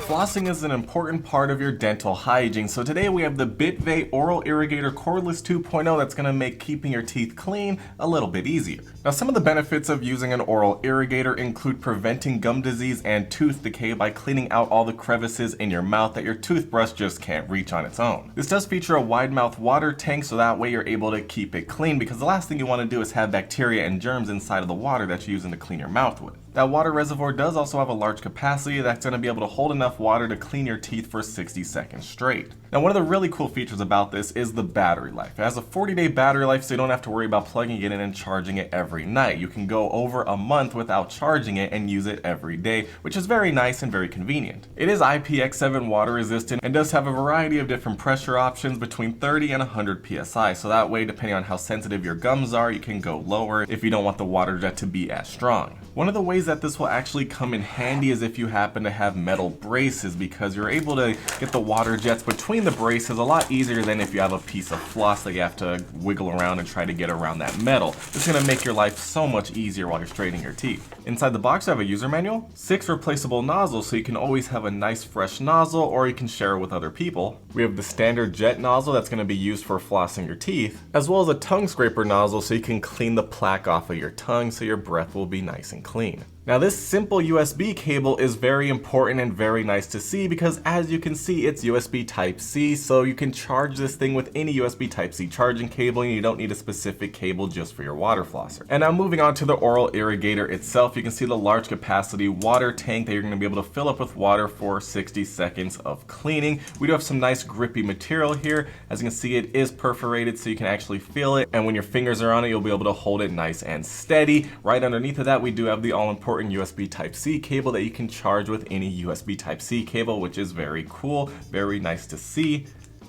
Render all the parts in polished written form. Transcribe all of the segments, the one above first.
Flossing is an important part of your dental hygiene, so today we have the Bitvae Oral Irrigator Cordless 2.0 that's going to make keeping your teeth clean a little bit easier. Now, some of the benefits of using an oral irrigator include preventing gum disease and tooth decay by cleaning out all the crevices in your mouth that your toothbrush just can't reach on its own. This does feature a wide mouth water tank, so that way you're able to keep it clean, because the last thing you want to do is have bacteria and germs inside of the water that you're using to clean your mouth with. That water reservoir does also have a large capacity that's going to be able to hold enough water to clean your teeth for 60 seconds straight. Now, one of the really cool features about this is the battery life. It has a 40-day battery life, so you don't have to worry about plugging it in and charging it every night. You can go over a month without charging it and use it every day, which is very nice and very convenient. It is IPX7 water resistant and does have a variety of different pressure options between 30 and 100 psi, so that way, depending on how sensitive your gums are, you can go lower if you don't want the water jet to be as strong. One of the ways that this will actually come in handy is if you happen to have metal braces, because you're able to get the water jets between the braces a lot easier than if you have a piece of floss that you have to wiggle around and try to get around that metal. It's going to make your life so much easier while you're straightening your teeth. Inside the box I have a user manual, 6 replaceable nozzles, so you can always have a nice fresh nozzle, or you can share it with other people. We have the standard jet nozzle that's going to be used for flossing your teeth, as well as a tongue scraper nozzle so you can clean the plaque off of your tongue so your breath will be nice and clean. Now, this simple USB cable is very important and very nice to see, because as you can see, it's USB Type-C, so you can charge this thing with any USB Type-C charging cable, and you don't need a specific cable just for your water flosser. And now moving on to the oral irrigator itself, you can see the large capacity water tank that you're going to be able to fill up with water for 60 seconds of cleaning. We do have some nice grippy material here. As you can see, it is perforated so you can actually feel it, and when your fingers are on it, you'll be able to hold it nice and steady. Right underneath of that, we do have the all-important USB Type-C cable that you can charge with any USB Type-C cable, which is very cool, very nice to see.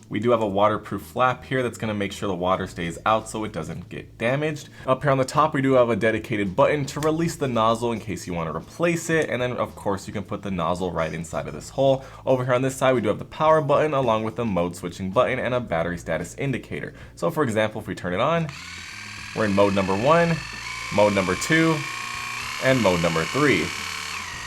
We do have a waterproof flap here that's going to make sure the water stays out so it doesn't get damaged. Up here on the top, we do have a dedicated button to release the nozzle in case you want to replace it, and then of course you can put the nozzle right inside of this hole. Over here on this side, we do have the power button along with the mode switching button and a battery status indicator. So for example, if we turn it on, we're in mode number 1, mode number 2, and mode number 3.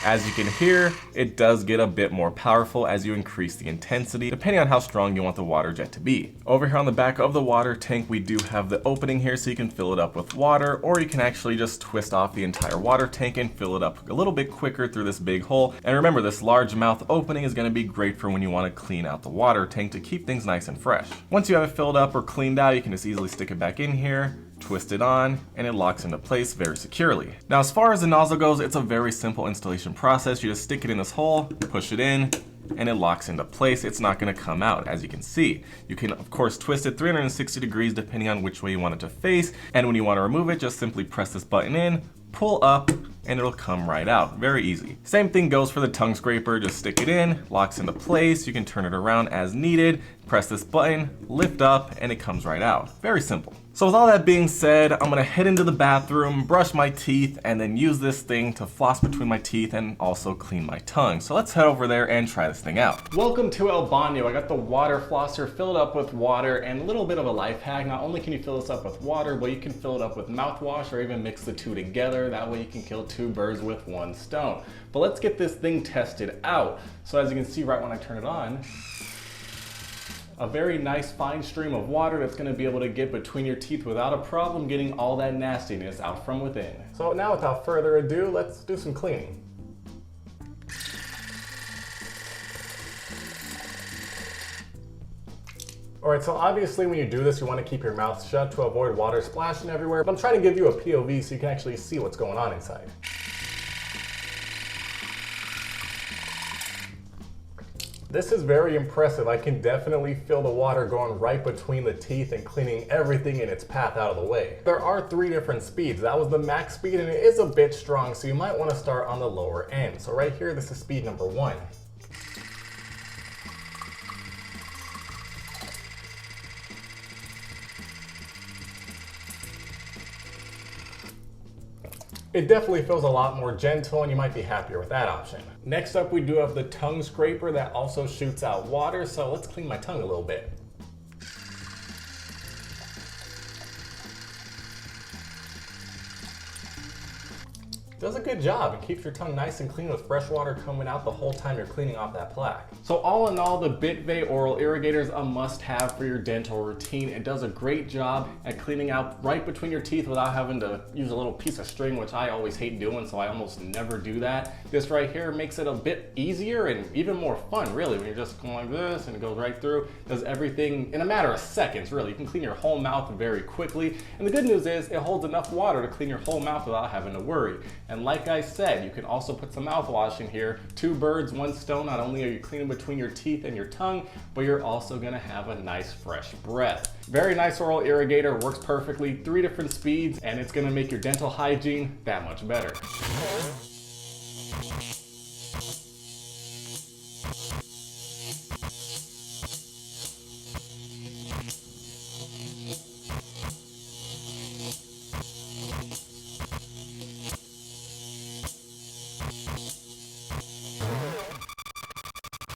As you can hear, it does get a bit more powerful as you increase the intensity, depending on how strong you want the water jet to be. Over here on the back of the water tank, we do have the opening here so you can fill it up with water, or you can actually just twist off the entire water tank and fill it up a little bit quicker through this big hole. And remember, this large mouth opening is going to be great for when you want to clean out the water tank to keep things nice and fresh. Once you have it filled up or cleaned out, you can just easily stick it back in here, twist it on, and it locks into place very securely. Now, as far as the nozzle goes, it's a very simple installation process. You just stick it in this hole, push it in, and it locks into place. It's not going to come out, as you can see. You can, of course, twist it 360 degrees depending on which way you want it to face, and when you want to remove it, just simply press this button in, pull up, and it'll come right out. Very easy. Same thing goes for the tongue scraper. Just stick it in, locks into place. You can turn it around as needed, press this button, lift up, and it comes right out. Very simple. So with all that being said, I'm gonna head into the bathroom, brush my teeth, and then use this thing to floss between my teeth and also clean my tongue. So let's head over there and try this thing out. Welcome to El Baño. I got the water flosser filled up with water, and a little bit of a life hack. Not only can you fill this up with water, but you can fill it up with mouthwash or even mix the two together. That way you can kill 2 birds with 1 stone. But let's get this thing tested out. So as you can see right when I turn it on, a very nice fine stream of water that's going to be able to get between your teeth without a problem getting all that nastiness out from within. So now without further ado, let's do some cleaning. Alright, so obviously when you do this, you want to keep your mouth shut to avoid water splashing everywhere, but I'm trying to give you a POV so you can actually see what's going on inside. This is very impressive. I can definitely feel the water going right between the teeth and cleaning everything in its path out of the way. There are 3 different speeds. That was the max speed, and it is a bit strong, so you might want to start on the lower end. So right here, this is speed number 1. It definitely feels a lot more gentle, and you might be happier with that option. Next up, we do have the tongue scraper that also shoots out water, so let's clean my tongue a little bit. Does a good job and keeps your tongue nice and clean with fresh water coming out the whole time you're cleaning off that plaque. So all in all, the Bitvae Oral Irrigator is a must-have for your dental routine. It does a great job at cleaning out right between your teeth without having to use a little piece of string, which I always hate doing, so I almost never do that. This right here makes it a bit easier and even more fun, really, when you're just going like this and it goes right through. Does everything in a matter of seconds, really. You can clean your whole mouth very quickly. And the good news is it holds enough water to clean your whole mouth without having to worry. And like I said, you can also put some mouthwash in here. 2 birds, 1 stone. Not only are you cleaning between your teeth and your tongue, but you're also gonna have a nice fresh breath. Very nice oral irrigator, works perfectly, 3 different speeds, and it's gonna make your dental hygiene that much better.